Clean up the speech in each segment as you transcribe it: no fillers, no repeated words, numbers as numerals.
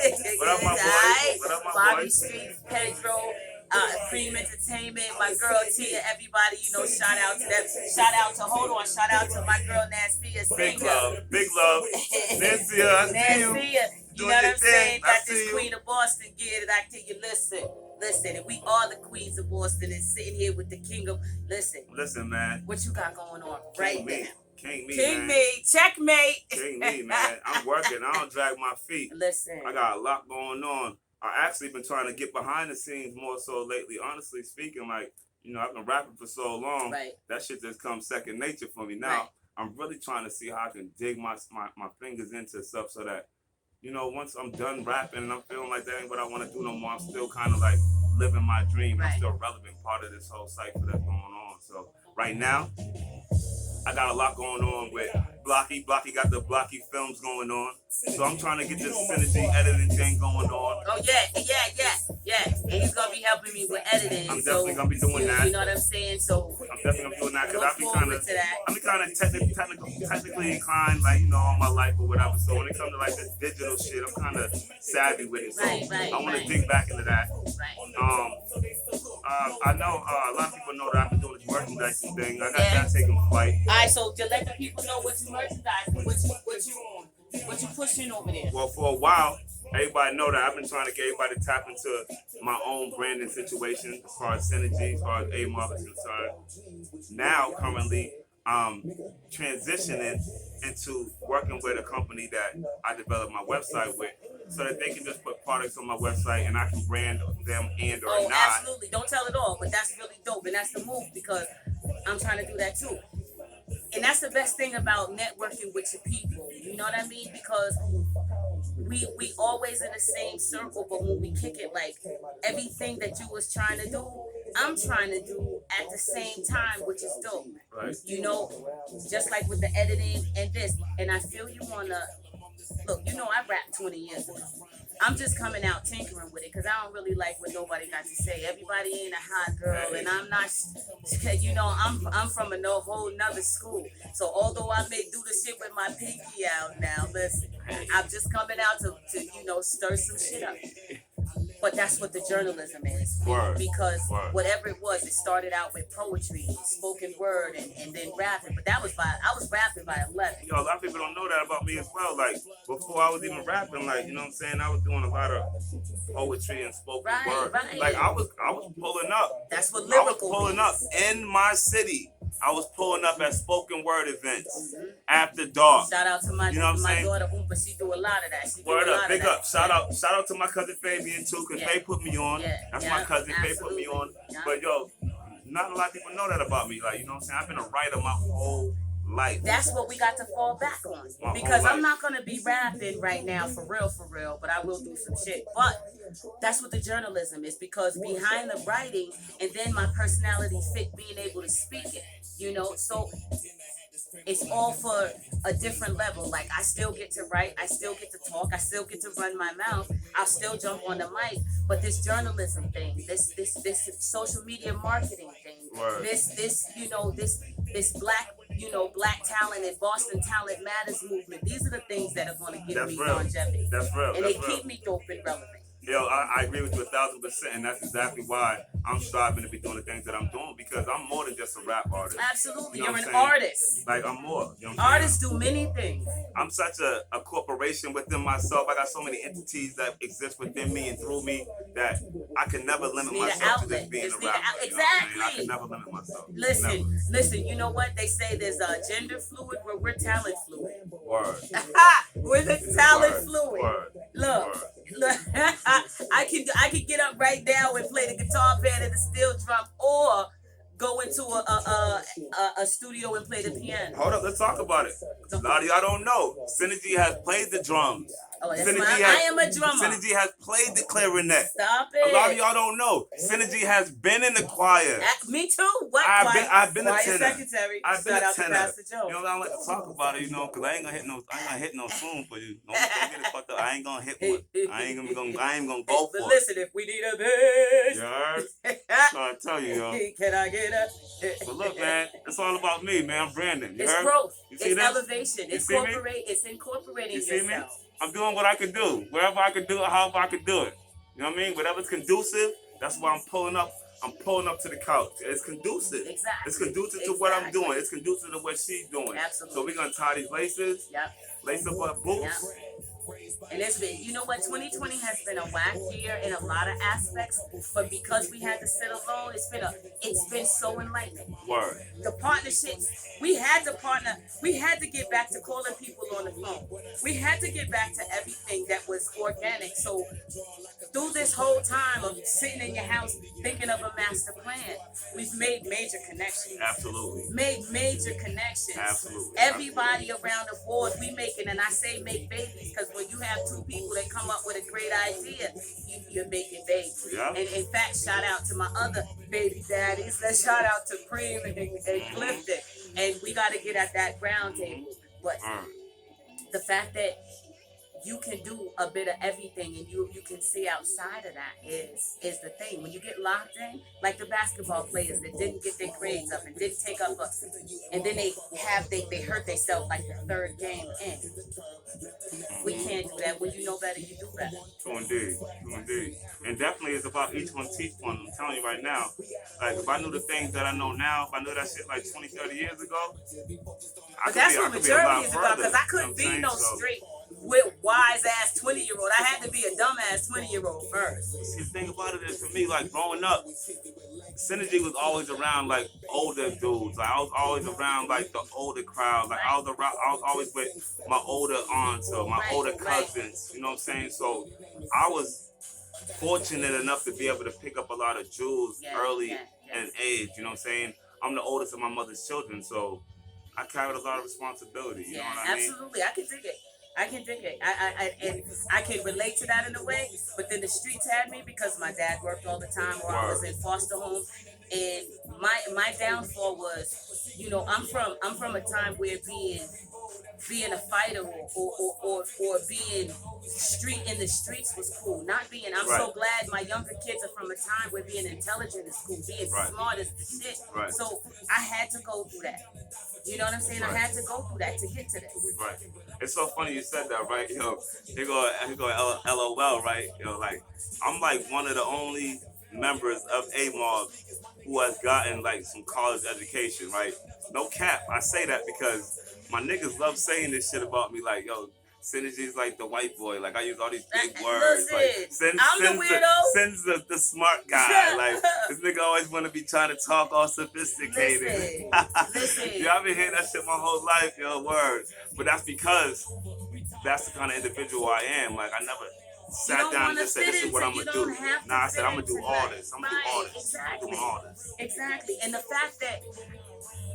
What up, my boys? What up, my Bobby boys? Street, Pedro, Cream Entertainment, my girl Tia, everybody, shout out to them. Shout out to my girl Nastia Big Singer. love, big love. Nancy, I see you. Nancy, you know what I'm saying? Got this Queen of Boston gear that I tell you, listen, and we are the queens of Boston and sitting here with the king of, Listen, man. what you got going on right now? King King man. me, checkmate. King me, man. I'm working. I don't drag my feet. Listen. I got a lot going on. I actually been trying to get behind the scenes more so lately. Honestly speaking, I've been rapping for so long. Right. That shit just comes second nature for me now. Right. I'm really trying to see how I can dig my fingers into stuff so that, once I'm done rapping and I'm feeling like that ain't what I want to do no more, I'm still kind of like living my dream. Right. I'm still a relevant part of this whole cycle that's going on. So right now, I got a lot going on with Blocky. Blocky got the Blocky films going on. So I'm trying to get this Synagy editing thing going on. Oh, yeah. And he's going to be helping me with editing. I'm definitely going to be doing that. You know what I'm saying? So I'm definitely going to be doing that because look forward to that. I'm kind of technically inclined, all my life or whatever. So when it comes to like this digital shit, I'm kind of savvy with it. So I want to dig back into that. Right. I know a lot of people know that I've been doing this merchandising thing. I got that taking flight. All right, so to let the people know what you merchandising, what you pushing over there. Well, for a while, everybody know that I've been trying to get everybody to tap into my own branding situation as far as Synagy, as far as Amob is concerned. Now, currently, I'm transitioning into working with a company that I developed my website with, so that they can just put products on my website and I can brand them and or not. Absolutely. Don't tell it all, but that's really dope, and that's the move because I'm trying to do that too. And that's the best thing about networking with your people. You know what I mean? Because we always in the same circle, but when we kick it, like everything that you was trying to do, I'm trying to do at the same time, which is dope. Right. Just like with the editing and this. And I feel you on the look. I rapped 20 years ago. I'm just coming out tinkering with it because I don't really like what nobody got to say. Everybody ain't a hot girl, and I'm not. I'm from a whole nother school. So although I may do the shit with my pinky out now, listen, I'm just coming out to stir some shit up. But that's what the journalism is. Because whatever it was, it started out with poetry, spoken word, and then rapping. But I was rapping by 11. A lot of people don't know that about me as well. Like, before I was even rapping, I was doing a lot of poetry and spoken word. Right. Like, I was pulling up. That's what lyrical I was pulling means. up in my city. I was pulling up at spoken word events after dark. Shout out to my saying? daughter Oompa. She do a lot of that. Word up, big up. Shout out to my cousin Fabian too, because Faye put me on. That's my cousin. Faye put me on. But not a lot of people know that about me. I've been a writer my whole life. That's what we got to fall back on. Because I'm not gonna be rapping right now for real, but I will do some shit. But that's what the journalism is, because behind the writing and then my personality fit being able to speak it. So it's all for a different level. Like, I still get to write, I still get to talk, I still get to run my mouth, I'll still jump on the mic. But this journalism thing, this social media marketing thing, this black talent and Boston Talent Matters movement, these are the things that are going to give me longevity. That's real. And they keep me dope and relevant. I agree with you 1,000%, and that's exactly why I'm striving to be doing the things that I'm doing, because I'm more than just a rap artist. Absolutely, you're an artist. Like, I'm more. Artists do many things. I'm such a corporation within myself. I got so many entities that exist within me and through me that I can never limit myself to just being a rapper. Exactly. I can never limit myself. Listen. You know what they say? There's gender fluid, where we're talent fluid. Word. We're the talent fluid. Word. Look. I can get up right now and play the guitar band and the steel drum, or go into a studio and play the piano. Hold up, let's talk about it. A lot of y'all don't know, Synagy has played the drums. Oh, I am a drummer. Synagy has played the clarinet. Stop it. A lot of y'all don't know, Synagy has been in the choir. Me too. What? I've been a choir tenor. Secretary. I've been a tenor. I don't like to talk about it, because I ain't gonna hit no spoon for you. Don't get it fucked up. I ain't gonna hit one. I ain't gonna go for it. But listen, if we need a bass, you heard? So I tell you, can I get a? But look, man, it's all about me, man. I'm branding. It's growth. You see it's that? elevation. It's incorporating you see yourself. Me? I'm doing what I can do. Wherever I can do it, however I can do it. You know what I mean? Whatever's conducive, that's why I'm pulling up. I'm pulling up to the couch. It's conducive. Exactly. It's conducive to what I'm doing. It's conducive to what she's doing. Absolutely. So we're gonna tie these laces. Yep. Lace up our boots. Yep. And it's been, you know what, 2020 has been a whack year in a lot of aspects, but because we had to sit alone, it's been so enlightening. Word. The partnerships, we had to partner, we had to get back to calling people on the phone. We had to get back to everything that was organic. So through this whole time of sitting in your house thinking of a master plan, we've made major connections. Absolutely. Made major connections. Absolutely. Everybody around the board, we making, and I say make babies because when you have two people that come up with a great idea, you're making babies. Yeah. And in fact, shout out to my other baby daddies. Let's shout out to Cream and Clifton. And we got to get at that ground table. But the fact that you can do a bit of everything and you can see outside of that is the thing. When you get locked in, like the basketball players that didn't get their grades up and didn't take up and then they hurt themselves like the third game in. We can't do that. When you know better, you do better. True indeed. True indeed. And definitely it's about each one teach one. I'm telling you right now. Like if I knew the things that I know now, if I knew that shit like 20, 30 years ago, but that's what maturity is about, because I couldn't be no straight with wise ass 20-year-old. I had to be a dumb ass 20-year-old first. See, the thing about it is for me, like growing up, Synagy was always around like older dudes. Like I was always around like the older crowd. Like I was always with my older aunts or my older cousins. You know what I'm saying? So I was fortunate enough to be able to pick up a lot of jewels early in age. You know what I'm saying? I'm the oldest of my mother's children, so I carried a lot of responsibility. You know what I mean? Absolutely. I can dig it. And I can relate to that in a way, but then the streets had me because my dad worked all the time, or I was in foster home, and my downfall was, you know, I'm from a time where being a fighter or being street in the streets was cool. Not being, I'm so glad my younger kids are from a time where being intelligent is cool, being smart is the shit. So I had to go through that. You know what I'm saying? I had to go through that to get to this. Right. It's so funny you said that, right? Yo, he go LOL, right? Yo, like I'm like one of the only members of Amob who has gotten like some college education, right? No cap. I say that because my niggas love saying this shit about me, like, yo, Synagy's like the white boy. Like I use all these big words. Listen, like I'm the weirdo. Sin's the smart guy. Like this nigga always want to be trying to talk all sophisticated. Listen. Yo, I've been hearing that shit my whole life, yo, word. But that's because that's the kind of individual I am. Like I never sat down and just said, this is what I'm gonna do. Nah, I said I'm gonna do all this. I'm gonna do all this. Exactly. I'm doing all this. Exactly. And the fact that,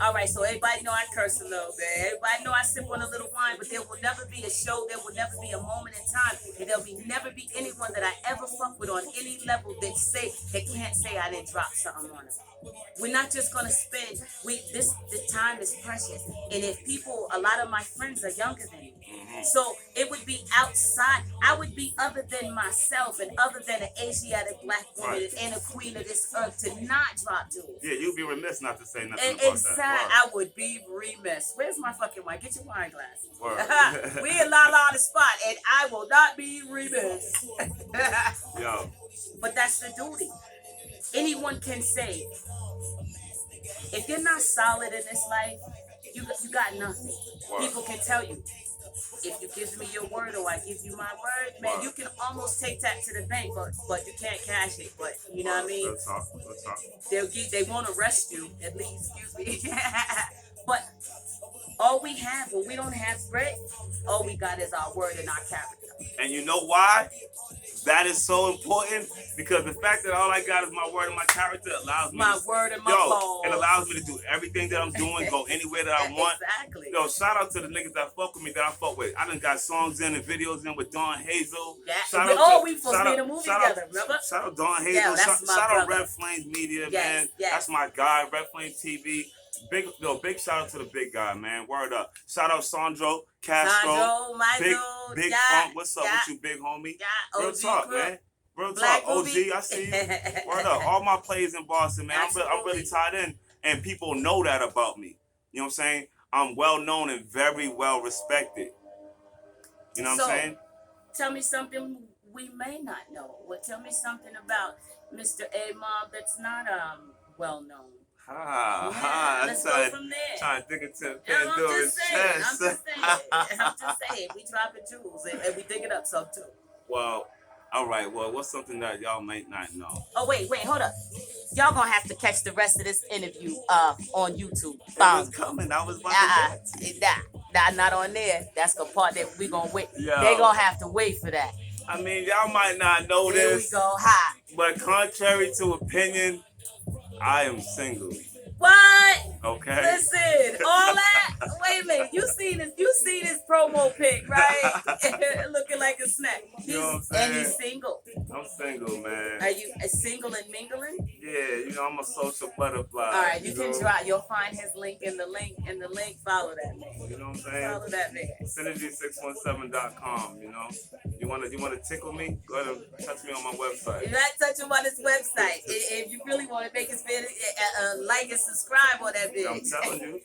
all right, so everybody know I curse a little bit. Everybody know I sip on a little wine, but there will never be a show, there will never be a moment in time, and there'll never be anyone that I ever fuck with on any level that can't say I didn't drop something on them. We're not just gonna spend, this time is precious. And if people, a lot of my friends are younger than me, so it would be outside, I would be other than myself and other than an Asiatic black woman and a queen of this earth to not drop jewels. Yeah, you'd be remiss not to say nothing And about inside, that. I would be remiss. Where's my fucking wine? Get your wine glass. We in La La the spot, and I will not be remiss. Yo. But that's the duty. Anyone can say, if you're not solid in this life, you got nothing. People can tell you, if you give me your word or I give you my word, man, you can almost take that to the bank, but you can't cash it. But you know what I mean? Let's talk. They won't arrest you, at least, excuse me. But all we have, when we don't have bread, all we got is our word and our character. And you know why? That is so important, because the fact that all I got is my word and my character allows me word and my balls. It allows me to do everything that I'm doing, go anywhere that I want. Exactly. Yo, shout out to the niggas that fuck with me, that I fuck with. I done got songs in and videos in with Dawn Hazel. Yeah. Shout out we supposed to be in a movie together, remember? Shout out Dawn Hazel. Yeah, shout out Red Flames Media, man. Yes. That's my guy, Red Flames TV. Big shout out to the big guy, man. Word up. Shout out Sandro, Castro, Big Funk. What's up with you, big homie? Real talk, man. Real talk. OG, I see you. Word up. All my players in Boston, man. I'm really tied in, and people know that about me. You know what I'm saying? I'm well known and very well respected. You know what I'm saying? tell me something we may not know. Well, tell me something about Mr. Amob that's not well known. Let's go from there. Trying to dig into I'm Pandora's just saying. chest. I'm just saying. We dropping jewels and we digging up some too. Well, all right. Well, what's something that y'all might not know? Oh wait, hold up. Y'all gonna have to catch the rest of this interview on YouTube. It was coming. I was about to Not on there. That's the part that we gonna wait. Yo. They gonna have to wait for that. I mean, y'all might not know Here this. we go. Hot. But contrary to opinion, I am single. What? Okay. Listen, all that. Wait a minute. You see this promo pic, right? Looking like a snack. You know what I'm saying? And he's single. I'm single, man. Are you single and mingling? Yeah, I'm a social butterfly. All right, you can try. You'll find his link in the link. Follow that man. You know what I'm saying? Follow that man. Synagy617.com. You wanna tickle me? Go ahead and touch me on my website. You're not touching on his website. If you really want to make his video, like and subscribe on that video. I'm telling you. You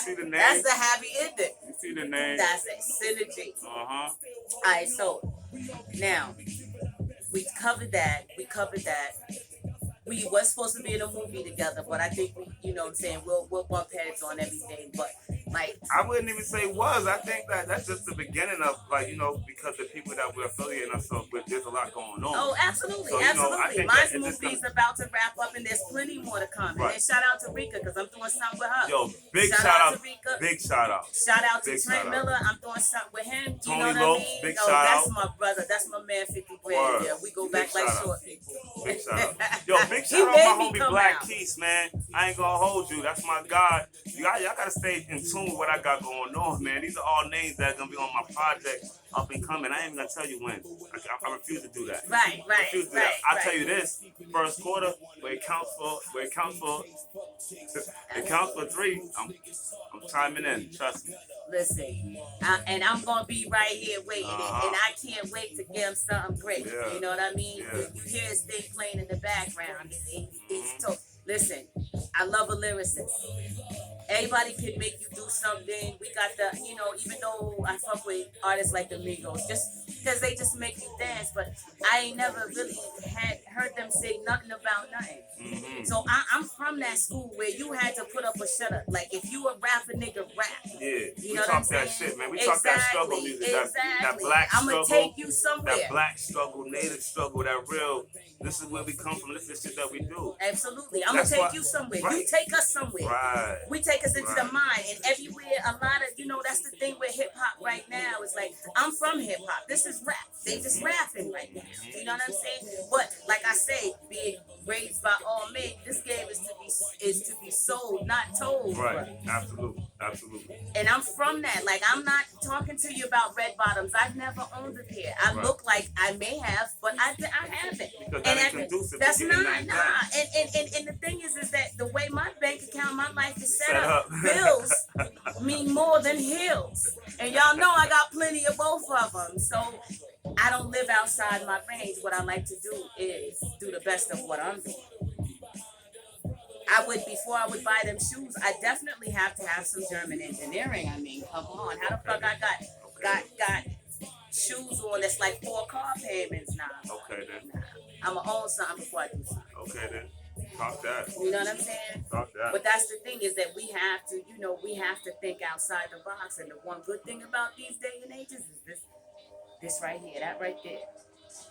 see the name? That's the happy ending. You see the name? That's it. Synagy. Uh-huh. All right, so now we covered that. We was supposed to be in a movie together, but I think you know what I'm saying, we'll bump heads on everything. But like, I wouldn't even say was. I think that's just the beginning of because the people that we're affiliating ourselves with, there's a lot going on. oh, absolutely, So, absolutely. think My that movie's about to wrap up, and there's plenty more to come. Right. And then shout out to Rika because I'm doing something with her. Yo, big shout out to Rika. Big shout out. Shout out to Big Trent shout out. Miller. I'm doing something with him. Tony You know Lowe, what I mean? big Oh, shout that's out. my brother. That's my man, 50 grand. Word. Yeah, we go Big back like shout out. short people. Big shout out. Yo, big He shout out made my me homie come Black out. Keys, man. I ain't gonna hold you. That's my God. Y'all gotta stay in tune with what I got going on, man. These are all names that are gonna be on my project up and coming. I ain't even gonna tell you when. I refuse to do that. Right. I'll tell you this: first quarter, where it counts for, it counts for 3. I'm chiming in. Trust me. Listen, and I'm gonna be right here waiting, Uh-huh. and I can't wait to give him something great. Yeah. You know what I mean? Yeah. You hear his thing playing in the background. Listen, I love a lyricist. Everybody can make you do something. We got the, even though I fuck with artists like the Migos, just because they just make you dance, but I ain't never really heard them say nothing about nothing. Mm-hmm. So I'm from that school where you had to put up or shut up. Like, if you a rapper, nigga, rap. Yeah, You we know what talk I'm that saying? shit, man. We talk that struggle music, that black I'm struggle, gonna take you somewhere. that black struggle, native struggle, that real. This is where we come from. This is the shit that we do. Absolutely, I'm gonna take you somewhere. Right. You take us somewhere. Right. We take us into the mind, and everywhere. A lot of, that's the thing with hip hop right now. It's like, I'm from hip hop. This is rap. They just rapping right now. You know what I'm saying? But like I say, being raised by all men, this game is to be sold, not told. Right. Bro. Absolutely. And I'm from that. Like, I'm not talking to you about red bottoms. I've never owned a pair. I look like I may have, but I haven't. Because that ain't conducive. That's to not. getting that back. And the thing is that the way my bank account, my life is set up, bills mean more than hills. And y'all know I got plenty of both of them. So I don't live outside my range. What I like to do is do the best of what I'm doing. Before I would buy them shoes, I definitely have to have some German engineering. I mean, come on. How the fuck I got shoes on that's like 4 car payments now? Okay, then. Nah. I'ma own something before I do something. Okay, then. Talk that. You know what I'm saying? Talk that. But that's the thing, is that we have to think outside the box. And the one good thing about these day and ages is this right here, that right there.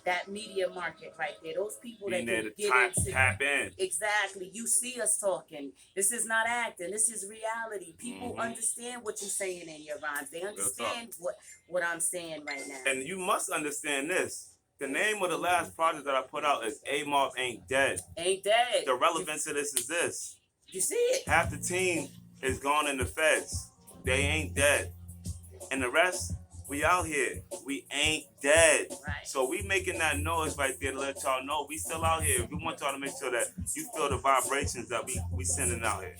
That media market right there. Those people that can get into tap in. Exactly. You see us talking. This is not acting. This is reality. People understand what you're saying in your rhymes. They understand what I'm saying right now. And you must understand this. The name of the last project that I put out is Amob Ain't Dead. Ain't dead. The relevance of this is this. You see it? Half the team is gone in the feds. They ain't dead. And the rest, we out here. We ain't dead. Right. So we making that noise right there to let y'all know we still out here. We want y'all to make sure that you feel the vibrations that we sending out here.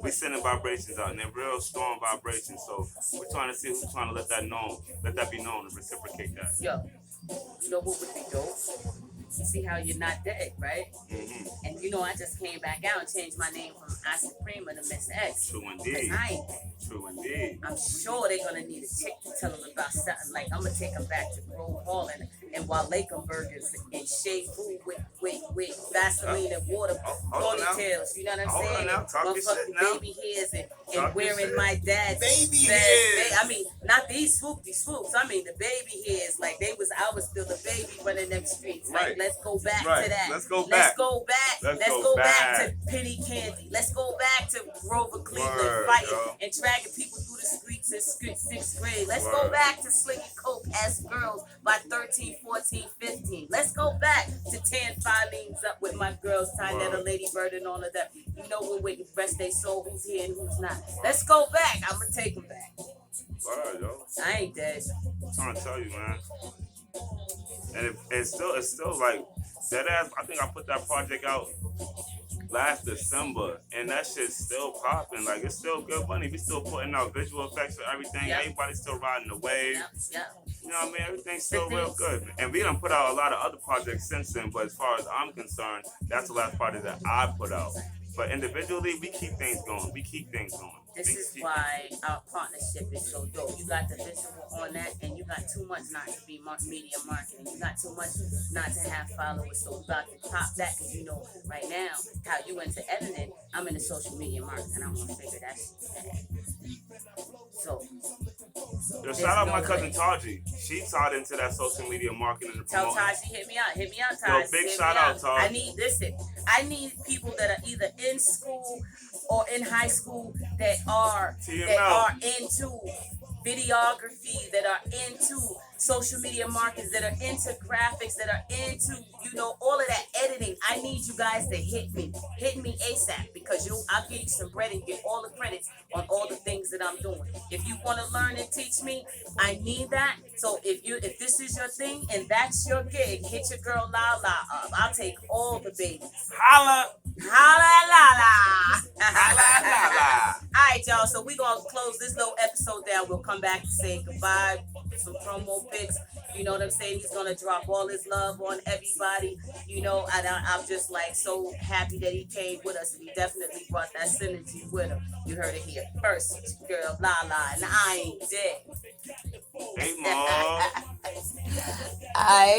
We sending vibrations out, and they're real strong vibrations. So we're trying to see who's trying to let that be known and reciprocate that. Yo, you know what would be dope? You see how you're not dead, right? Mm-hmm. And I just came back out and changed my name from I Suprema to Miss X. True indeed. I ain't dead. True indeed. I'm sure they're gonna need a chick to tell them about something. Like I'm gonna take them back to Grove Hall and Walakum burgers and shade food with Vaseline and water Hold on now. ponytails. You know what I'm Hold on saying? now. Talk your shit now. Baby hairs and Talk your wearing shit. my dad's Baby best hairs. I mean, not these swoops. I mean the baby hairs. Like I was still a baby running them streets. Like Right. let's go back Right. to that. Let's go Let's back. go back. Let's Let's go go back back. to Penny Candy. Let's go back to Grover Cleveland Word, fighting yo. and dragging people through the streets in sixth grade. Let's Word. go back to slinging coke as girls by 13, 14, 15. Let's go back to tan filings up with my girls, tying that a lady bird and all of that. You know when we rest their soul, who's here and who's not. Let's go back. I'm gonna take them back. Word, yo. I ain't dead. I'm trying to tell you, man. And it's still like that ass. I think I put that project out last December, and that shit's still popping. Like it's still good money. We still putting out visual effects for everything. Yep. Everybody's still riding the wave. Yep. You know what I mean? Everything's still real good. And we done put out a lot of other projects since then. But as far as I'm concerned, that's the last project that I put out. But individually, we keep things going. This is why our partnership is so dope. You got the visual on that, and you got too much not to be media marketing. You got too much not to have followers. So you got to pop that because you know right now how you into editing. I'm into social media marketing, and I'm gonna figure that shit out. So Yo, shout out my cousin Taji. She tied into that social media marketing and tell promoting. Taji, hit me out, Taji. Yo, big Hit shout me out, Taj. I need people that are either in school or in high school that are into videography, that are into social media markets, that are into graphics, that are into, all of that editing. I need you guys to hit me ASAP because I'll give you some bread and get all the credits on all the things that I'm doing. If you want to learn and teach me, I need that. So if this is your thing and that's your gig, hit your girl Lala up. I'll take all the babies. Holla! Holla Lala! Holla! All right, y'all. So we're going to close this little episode down. We'll come back and say goodbye. Some promo pics. You know what I'm saying? He's going to drop all his love on everybody. And I'm just like so happy that he came with us. And he definitely brought that synergy with him. You heard it here first. It's your girl Lala. And I ain't dead. Hey, Mom. I